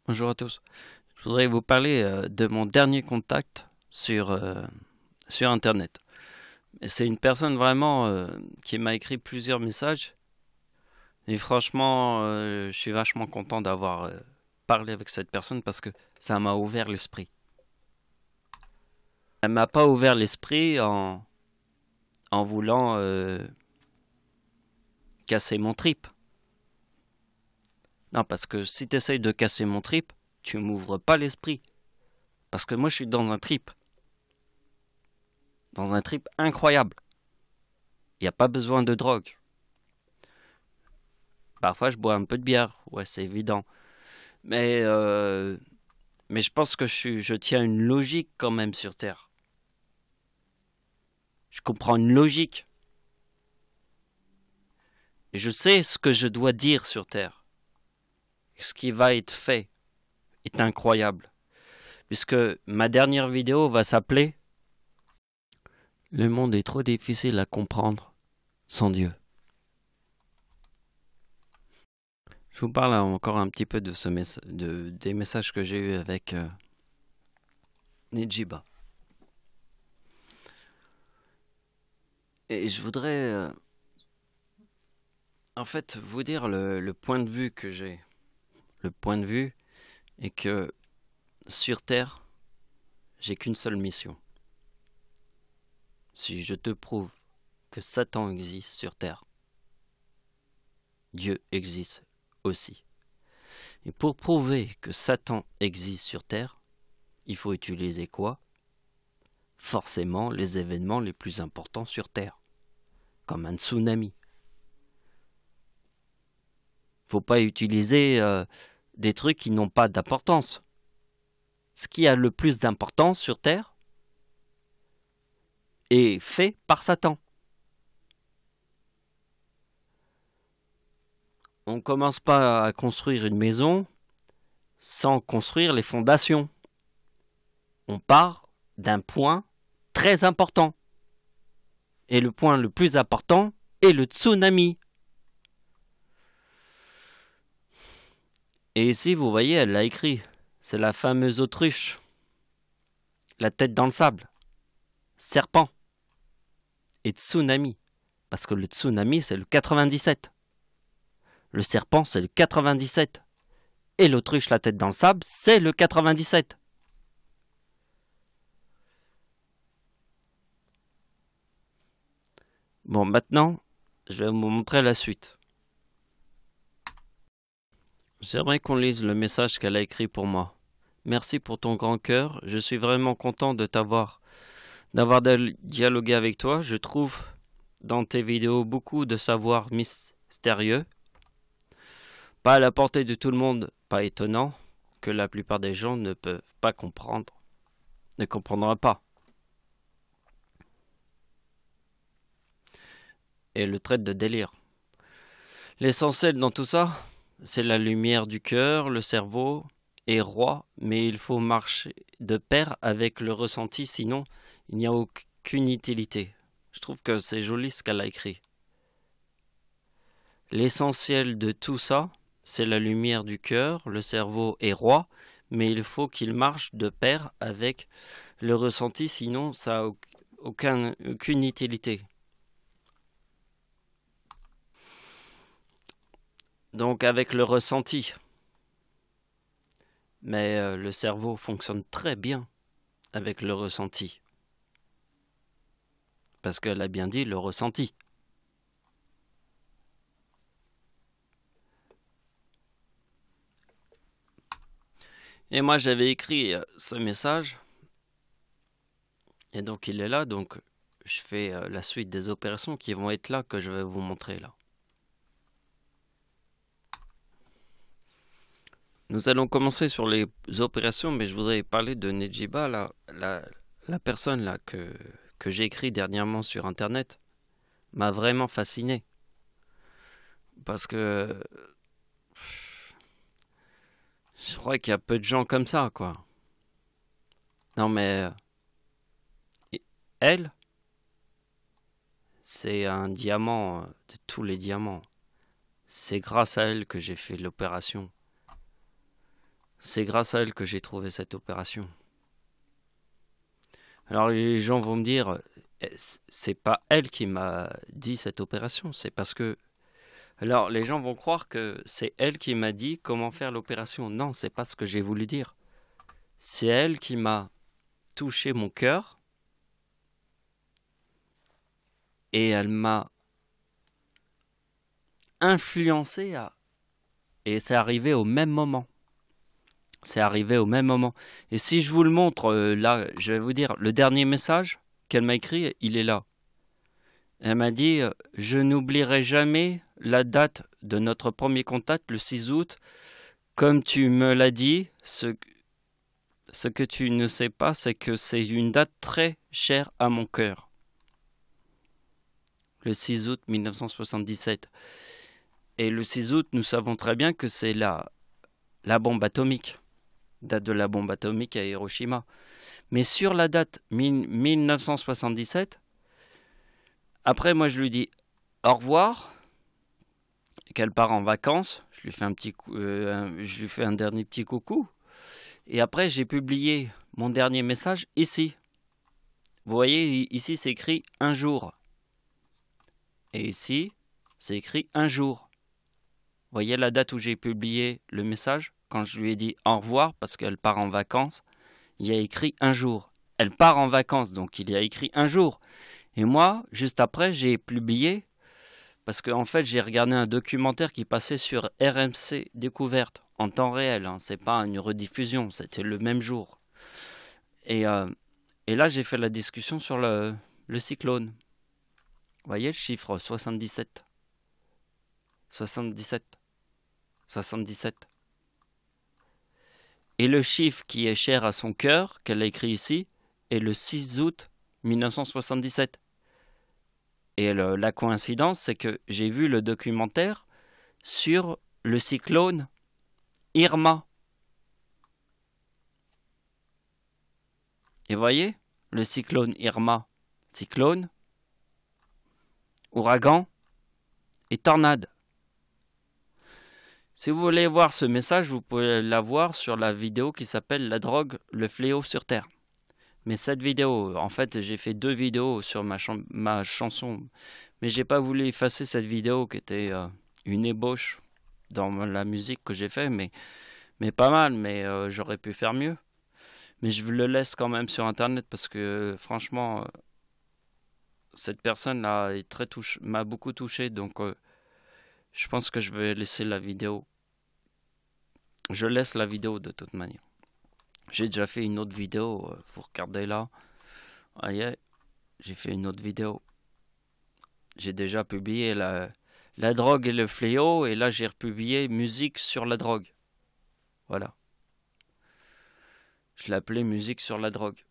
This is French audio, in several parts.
Bonjour à tous. Je voudrais vous parler de mon dernier contact sur Internet. C'est une personne vraiment qui m'a écrit plusieurs messages. Et franchement, je suis vachement content d'avoir parlé avec cette personne parce que ça m'a ouvert l'esprit. Elle m'a pas ouvert l'esprit en voulant casser mon trip. Non, parce que si tu essayes de casser mon trip, tu m'ouvres pas l'esprit. Parce que moi, je suis dans un trip. Dans un trip incroyable. Il n'y a pas besoin de drogue. Parfois, je bois un peu de bière. Ouais, c'est évident. Mais, euh, mais je pense que je tiens une logique quand même sur Terre. Je comprends une logique. Et je sais ce que je dois dire sur Terre. Ce qui va être fait est incroyable. Puisque ma dernière vidéo va s'appeler Le monde est trop difficile à comprendre sans Dieu. Je vous parle encore un petit peu de des messages que j'ai eus avec Nejiba. Et je voudrais en fait vous dire le point de vue que j'ai. Le point de vue est que sur Terre, j'ai qu'une seule mission. Si je te prouve que Satan existe sur Terre, Dieu existe aussi. Et pour prouver que Satan existe sur Terre, il faut utiliser quoi? Forcément les événements les plus importants sur Terre, comme un tsunami. Faut pas utiliser des trucs qui n'ont pas d'importance. Ce qui a le plus d'importance sur Terre est fait par Satan. On ne commence pas à construire une maison sans construire les fondations. On part d'un point très important. Et le point le plus important est le tsunami. Et ici, vous voyez, elle l'a écrit. C'est la fameuse autruche. La tête dans le sable. Serpent. Et tsunami. Parce que le tsunami, c'est le 97. Le serpent, c'est le 97. Et l'autruche, la tête dans le sable, c'est le 97. Bon, maintenant, je vais vous montrer la suite. J'aimerais qu'on lise le message qu'elle a écrit pour moi. Merci pour ton grand cœur. Je suis vraiment content de d'avoir dialogué avec toi. Je trouve dans tes vidéos beaucoup de savoir mystérieux. Pas à la portée de tout le monde, pas étonnant que la plupart des gens ne peuvent pas comprendre, ne comprendront pas. Et le traite de délire. L'essentiel dans tout ça, c'est la lumière du cœur, le cerveau est roi, mais il faut marcher de pair avec le ressenti, sinon il n'y a aucune utilité. Je trouve que c'est joli ce qu'elle a écrit. L'essentiel de tout ça, c'est la lumière du cœur, le cerveau est roi, mais il faut qu'il marche de pair avec le ressenti, sinon ça n'a aucune utilité. Donc avec le ressenti. Mais le cerveau fonctionne très bien avec le ressenti. Parce qu'elle a bien dit le ressenti. Et moi j'avais écrit ce message. Et donc il est là. Donc je fais la suite des opérations qui vont être là que je vais vous montrer là. Nous allons commencer sur les opérations, mais je voudrais parler de Nejiba, la personne là que j'ai écrit dernièrement sur Internet, m'a vraiment fasciné. Parce que je crois qu'il y a peu de gens comme ça, quoi. Non mais elle, c'est un diamant de tous les diamants. C'est grâce à elle que j'ai fait l'opération. C'est grâce à elle que j'ai trouvé cette opération. Alors les gens vont me dire, c'est pas elle qui m'a dit cette opération, c'est parce que... Alors les gens vont croire que c'est elle qui m'a dit comment faire l'opération. Non, c'est pas ce que j'ai voulu dire. C'est elle qui m'a touché mon cœur et elle m'a influencé à... Et c'est arrivé au même moment. C'est arrivé au même moment. Et si je vous le montre, là, je vais vous dire, le dernier message qu'elle m'a écrit, il est là. Elle m'a dit, je n'oublierai jamais la date de notre premier contact, le 6 août. Comme tu me l'as dit, ce que tu ne sais pas, c'est que c'est une date très chère à mon cœur. Le 6 août 1977. Et le 6 août, nous savons très bien que c'est la bombe atomique. Date de la bombe atomique à Hiroshima. Mais sur la date 1977, après moi je lui dis au revoir, qu'elle part en vacances, je lui fais un dernier petit coucou, et après j'ai publié mon dernier message ici. Vous voyez, ici c'est écrit un jour, et ici c'est écrit un jour. Vous voyez la date où j'ai publié le message, quand je lui ai dit au revoir parce qu'elle part en vacances, il y a écrit un jour. Elle part en vacances, donc il y a écrit un jour. Et moi, juste après, j'ai publié, parce qu'en fait, j'ai regardé un documentaire qui passait sur RMC Découverte, en temps réel. Hein, c'est pas une rediffusion, c'était le même jour. Et là, j'ai fait la discussion sur le cyclone. Vous voyez le chiffre 77. 77. 77. Et le chiffre qui est cher à son cœur, qu'elle a écrit ici, est le 6 août 1977. Et la coïncidence, c'est que j'ai vu le documentaire sur le cyclone Irma. Et voyez, le cyclone Irma, cyclone, ouragan et tornade. Si vous voulez voir ce message, vous pouvez l'avoir sur la vidéo qui s'appelle « La drogue, le fléau sur Terre ». Mais cette vidéo, en fait, j'ai fait 2 vidéos sur ma chanson. Mais j'ai pas voulu effacer cette vidéo qui était une ébauche dans la musique que j'ai fait. Mais pas mal, mais j'aurais pu faire mieux. Mais je le laisse quand même sur Internet parce que, franchement, cette personne-là m'a beaucoup touché. Donc, je pense que je vais laisser la vidéo. Je laisse la vidéo de toute manière. J'ai déjà fait une autre vidéo, vous regardez là. Voyez, j'ai fait une autre vidéo. J'ai déjà publié la drogue et le fléau, et là j'ai republié musique sur la drogue. Voilà. Je l'appelais musique sur la drogue.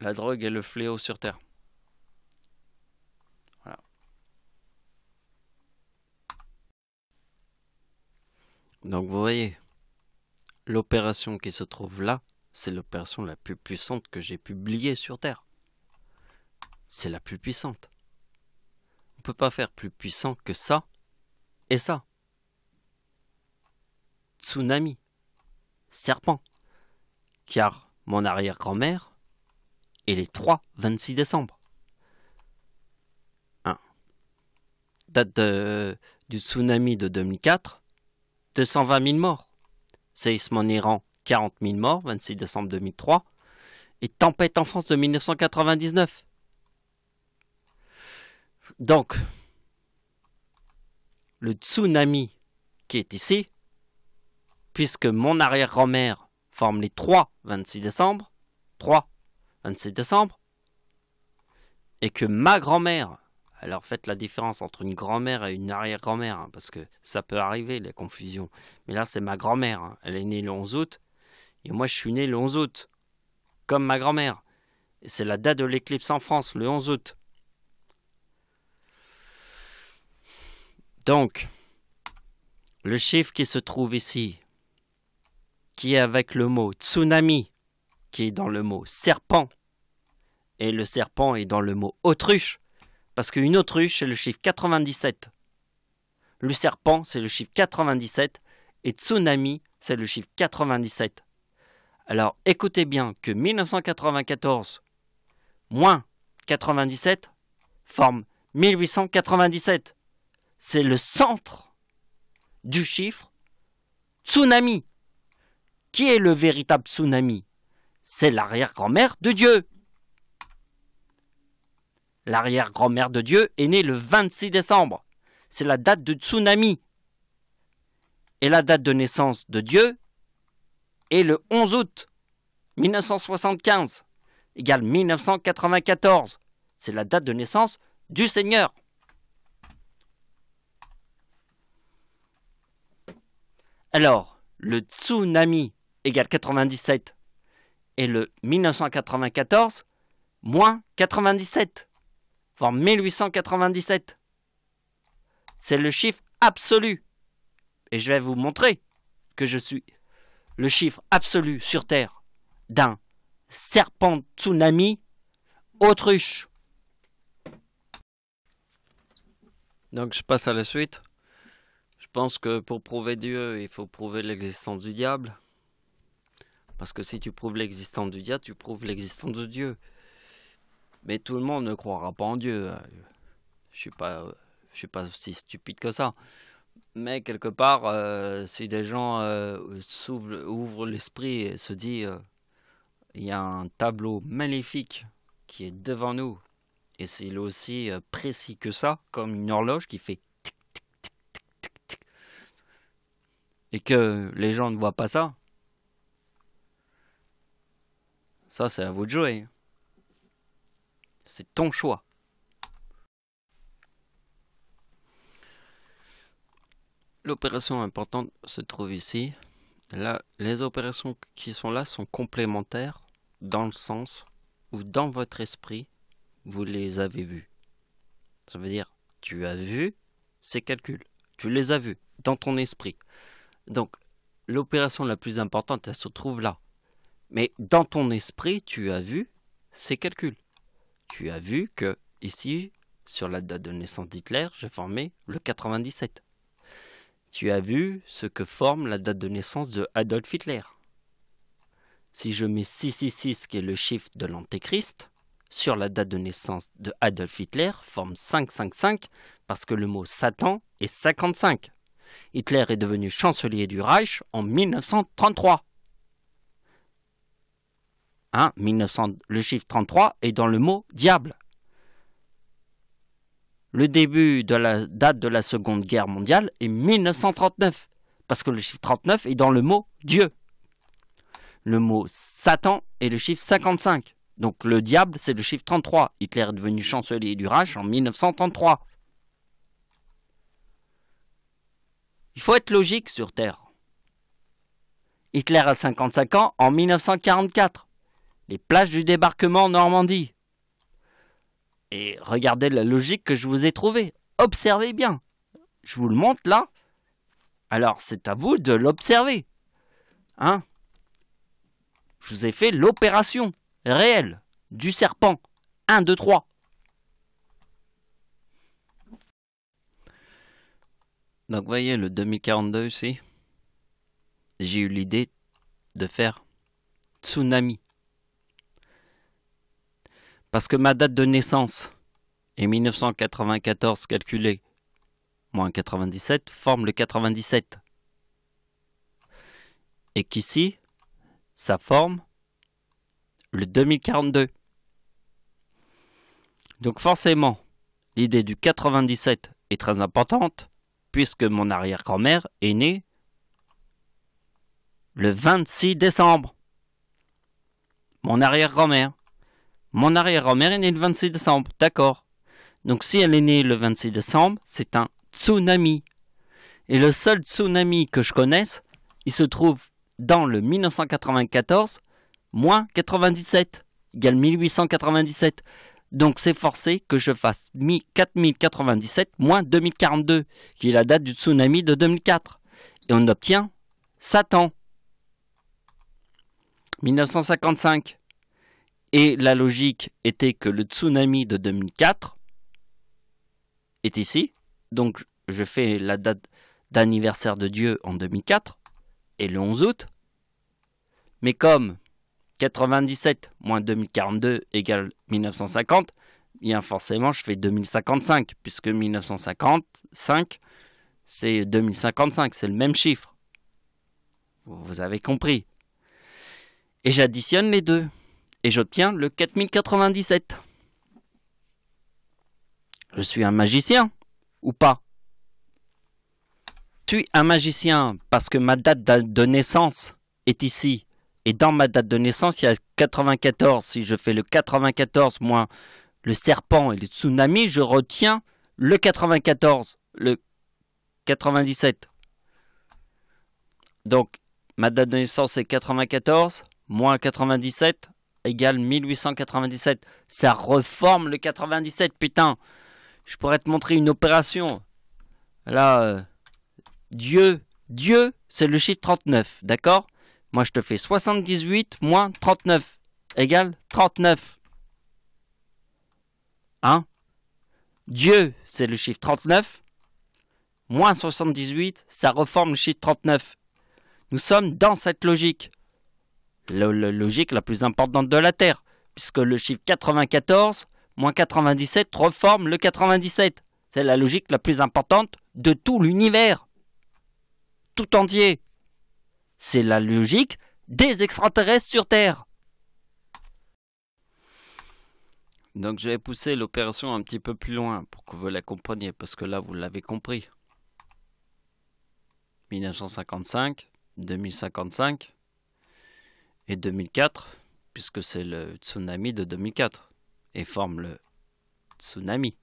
La drogue et le fléau sur Terre. Voilà. Donc vous voyez, l'opération qui se trouve là, c'est l'opération la plus puissante que j'ai publiée sur Terre. C'est la plus puissante. On ne peut pas faire plus puissant que ça et ça. Tsunami, serpent, car mon arrière-grand-mère est les 3-26 décembre. Date du tsunami de 2004, 220 000 morts. Séisme en Iran, 40 000 morts, 26 décembre 2003. Et tempête en France de 1999. Donc, le tsunami qui est ici, puisque mon arrière-grand-mère forme les 3-26 décembre, 3-26 décembre, et que ma grand-mère, alors faites la différence entre une grand-mère et une arrière-grand-mère, hein, parce que ça peut arriver, les confusions. Mais là, c'est ma grand-mère, hein. Elle est née le 11 août, et moi, je suis né le 11 août, comme ma grand-mère. Et c'est la date de l'éclipse en France, le 11 août. Donc, le chiffre qui se trouve ici, qui est avec le mot tsunami, qui est dans le mot serpent, et le serpent est dans le mot autruche, parce qu'une autruche, c'est le chiffre 97. Le serpent, c'est le chiffre 97, Et tsunami, c'est le chiffre 97. Alors, écoutez bien que 1994 moins 97 forme 1897. C'est le centre du chiffre tsunami. Qui est le véritable tsunami? C'est l'arrière-grand-mère de Dieu. L'arrière-grand-mère de Dieu est née le 26 décembre. C'est la date de tsunami. Et la date de naissance de Dieu est le 11 août 1975, égale 1994. C'est la date de naissance du Seigneur. Alors, le tsunami égale 97 et le 1994 moins 97, voire 1897. C'est le chiffre absolu. Et je vais vous montrer que je suis le chiffre absolu sur Terre d'un serpent tsunami autruche. Donc je passe à la suite. Je pense que pour prouver Dieu, il faut prouver l'existence du diable. Parce que si tu prouves l'existence du diable, tu prouves l'existence de Dieu. Mais tout le monde ne croira pas en Dieu. Je suis pas aussi stupide que ça. Mais quelque part, si des gens ouvrent l'esprit et se disent il y a un tableau magnifique qui est devant nous, et c'est aussi précis que ça, comme une horloge qui fait tic, tic, tic, tic, tic, tic, et que les gens ne voient pas ça, ça c'est à vous de jouer. C'est ton choix. L'opération importante se trouve ici. Là, les opérations qui sont là sont complémentaires dans le sens où dans votre esprit, vous les avez vues. Ça veut dire, tu as vu ces calculs. Tu les as vus dans ton esprit. Donc, l'opération la plus importante, elle se trouve là. Mais dans ton esprit, tu as vu ces calculs. Tu as vu que, ici, sur la date de naissance d'Hitler, j'ai formé le 97. Tu as vu ce que forme la date de naissance de Adolf Hitler. Si je mets 666, qui est le chiffre de l'Antéchrist, sur la date de naissance de Adolf Hitler, forme 555, parce que le mot Satan est 55. Hitler est devenu chancelier du Reich en 1933. Le chiffre 33 est dans le mot diable. Le début de la date de la Seconde Guerre mondiale est 1939, parce que le chiffre 39 est dans le mot Dieu. Le mot Satan est le chiffre 55. Donc le diable, c'est le chiffre 33. Hitler est devenu chancelier du Reich en 1933. Il faut être logique sur Terre. Hitler a 55 ans en 1944. Les plages du débarquement en Normandie. Et regardez la logique que je vous ai trouvée. Observez bien. Je vous le montre là. Alors c'est à vous de l'observer. Je vous ai fait l'opération réelle du serpent. 1, 2, 3. Donc voyez le 2042 ici. J'ai eu l'idée de faire tsunami. Parce que ma date de naissance est 1994 calculée moins 97 forme le 97. Et qu'ici, ça forme le 2042. Donc forcément, l'idée du 97 est très importante puisque mon arrière-grand-mère est née le 26 décembre. Mon arrière-grand-mère. Mon arrière-grand-mère est née le 26 décembre, d'accord. Donc si elle est née le 26 décembre, c'est un tsunami. Et le seul tsunami que je connaisse, il se trouve dans le 1994 moins 97, égale 1897. Donc c'est forcé que je fasse 4097 moins 2042, qui est la date du tsunami de 2004. Et on obtient Satan. 1955. Et la logique était que le tsunami de 2004 est ici. Donc je fais la date d'anniversaire de Dieu en 2004 est le 11 août. Mais comme 97 moins 2042 égale 1950, bien forcément je fais 2055, puisque 1955 c'est 2055, c'est le même chiffre. Vous avez compris. Et j'additionne les deux. Et j'obtiens le 4097. Je suis un magicien ou pas? Je suis un magicien parce que ma date de naissance est ici. Et dans ma date de naissance, il y a 94. Si je fais le 94 moins le serpent et le tsunami, je retiens le 94, le 97. Donc, ma date de naissance est 94, moins 97, égale 1897. Ça reforme le 97, putain. Je pourrais te montrer une opération. Là, Dieu, c'est le chiffre 39, d'accord? Moi, je te fais 78 moins 39, égale 39. Hein? Dieu, c'est le chiffre 39, moins 78, ça reforme le chiffre 39. Nous sommes dans cette logique. La logique la plus importante de la Terre, puisque le chiffre 94 moins 97 reforme le 97. C'est la logique la plus importante de tout l'univers. Tout entier. C'est la logique des extraterrestres sur Terre. Donc je vais pousser l'opération un petit peu plus loin pour que vous la compreniez, parce que là vous l'avez compris. 1955, 2055 et 2004, puisque c'est le tsunami de 2004, et forme le tsunami.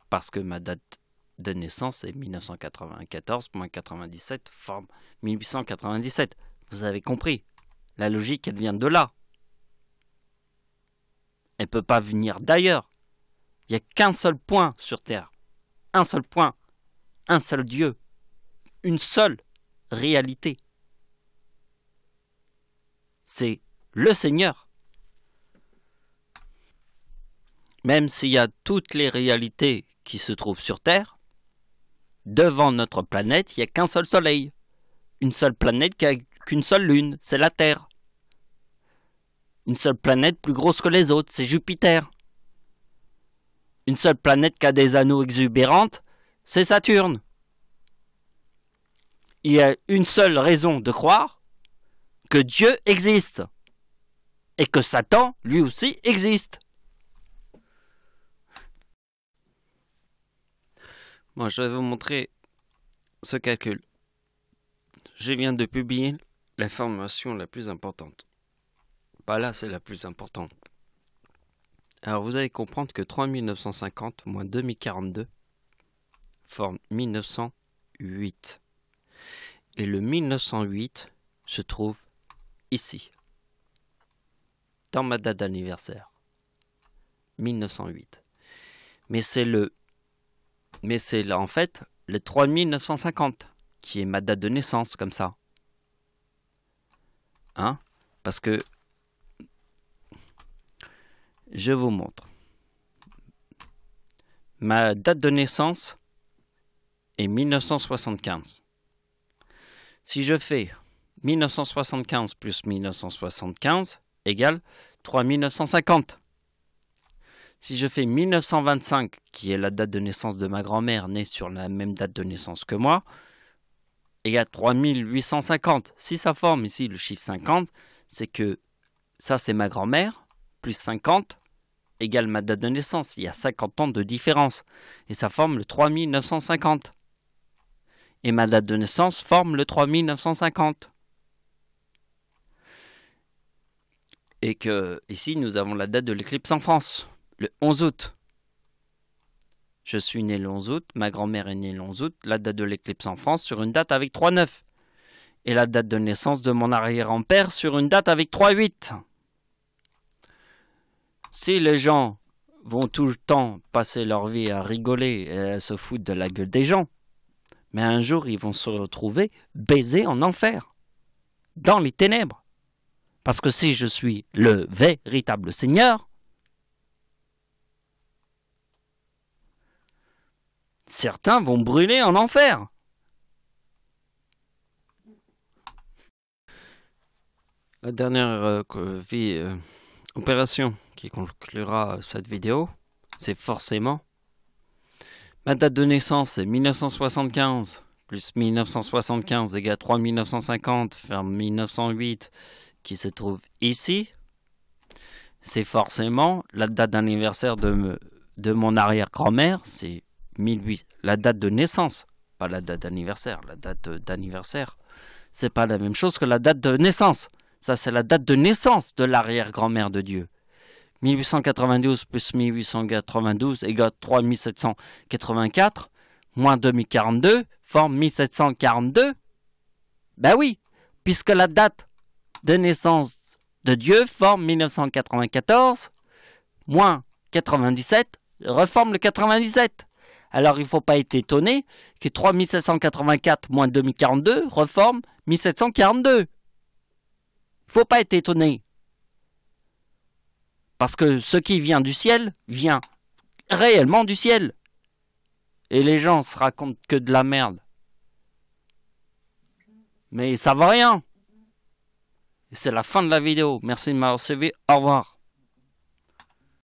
Parce que ma date de naissance est 1994 moins 97 forme 1897. Vous avez compris. La logique, elle vient de là. Elle ne peut pas venir d'ailleurs. Il n'y a qu'un seul point sur Terre. Un seul point. Un seul Dieu. Une seule réalité. C'est le Seigneur. Même s'il y a toutes les réalités qui se trouvent sur Terre, devant notre planète, il n'y a qu'un seul soleil. Une seule planète qui a qu'une seule lune, c'est la Terre. Une seule planète plus grosse que les autres, c'est Jupiter. Une seule planète qui a des anneaux exubérantes, c'est Saturne. Il y a une seule raison de croire que Dieu existe. Et que Satan, lui aussi, existe. Bon, je vais vous montrer ce calcul. Je viens de publier l'information la plus importante. Pas là, c'est la plus importante. Alors, vous allez comprendre que 3950 moins 2042 forme 1908. Et le 1908 se trouve ici, dans ma date d'anniversaire. 1908. Mais c'est en fait le 3950 qui est ma date de naissance, comme ça. Hein? Parce que je vous montre. Ma date de naissance est 1975. Si je fais 1975 plus 1975 égale 3950. Si je fais 1925, qui est la date de naissance de ma grand-mère, née sur la même date de naissance que moi, égale 3850. Si ça forme ici le chiffre 50, c'est que ça c'est ma grand-mère, plus 50, égale ma date de naissance. Il y a 50 ans de différence. Et ça forme le 3950. Et ma date de naissance forme le 3950. Et que ici nous avons la date de l'éclipse en France, le 11 août. Je suis né le 11 août, ma grand-mère est née le 11 août, la date de l'éclipse en France sur une date avec 3,9. Et la date de naissance de mon arrière-grand-père sur une date avec 3,8. Si les gens vont tout le temps passer leur vie à rigoler et à se foutre de la gueule des gens, mais un jour ils vont se retrouver baisés en enfer, dans les ténèbres. Parce que si je suis le véritable Seigneur, certains vont brûler en enfer. La dernière opération qui conclura cette vidéo, c'est forcément ma date de naissance, c'est 1975, plus 1975 égale 3950, ferme 1908, qui se trouve ici. C'est forcément la date d'anniversaire de mon arrière-grand-mère, c'est 1800, la date de naissance, pas la date d'anniversaire. La date d'anniversaire, c'est pas la même chose que la date de naissance. Ça, c'est la date de naissance de l'arrière-grand-mère de Dieu. 1892 plus 1892 égale 3784, moins 2042, forme 1742. Ben oui, puisque la date de naissance de Dieu forme 1994, moins 97, reforme le 97. Alors il ne faut pas être étonné que 3784 moins 2042 reforme 1742. Il ne faut pas être étonné. Parce que ce qui vient du ciel vient réellement du ciel. Et les gens se racontent que de la merde. Mais ça ne vaut rien. Et c'est la fin de la vidéo. Merci de m'avoir suivi. Au revoir.